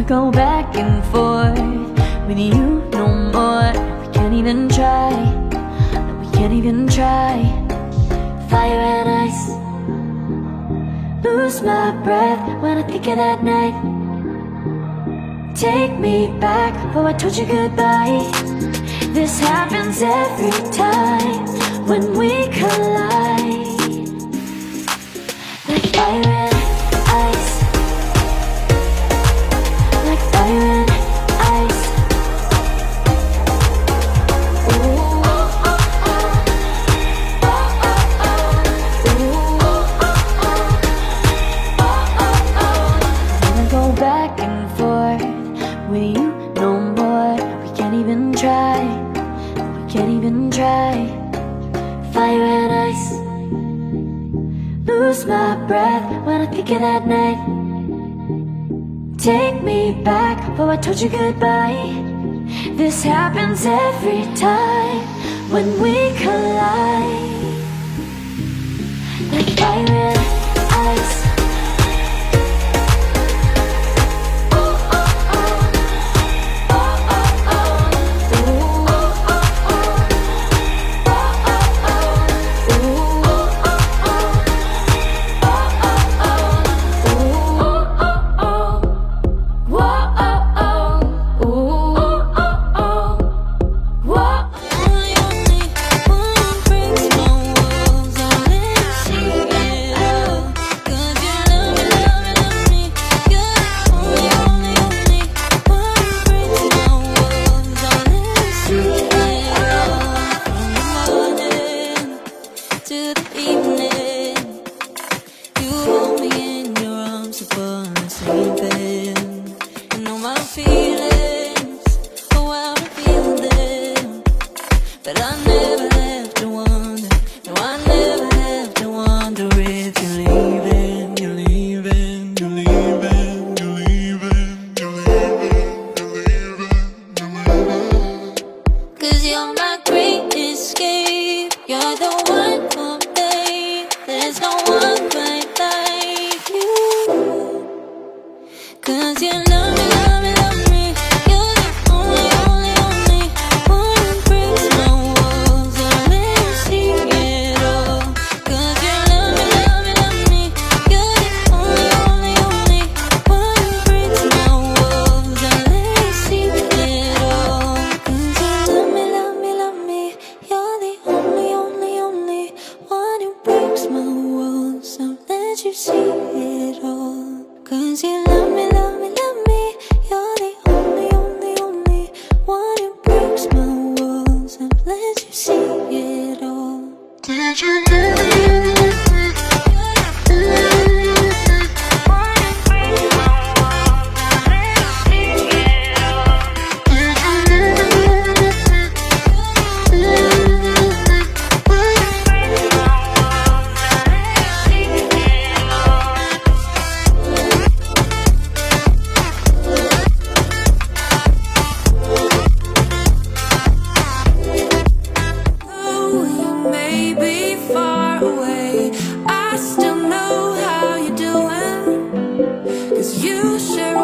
go back and forth with you no more. We can't even try, no, we can't even try. Fire and ice, lose my breath when I think of that night. Take me back, oh I told you goodbye. This happens every time when we collide. Like fire and ice, like fire and ice. Ooh, oh, oh, oh. Oh, oh, oh. Ooh, oh, oh, oh. Oh, oh, oh. Wanna go back and forth with you no more. We can't even try, we can't even try. Fire and ice, lose my breath when I think of that night. Take me back, oh I told you goodbye. This happens every time when we collide. Like fire and ice. You share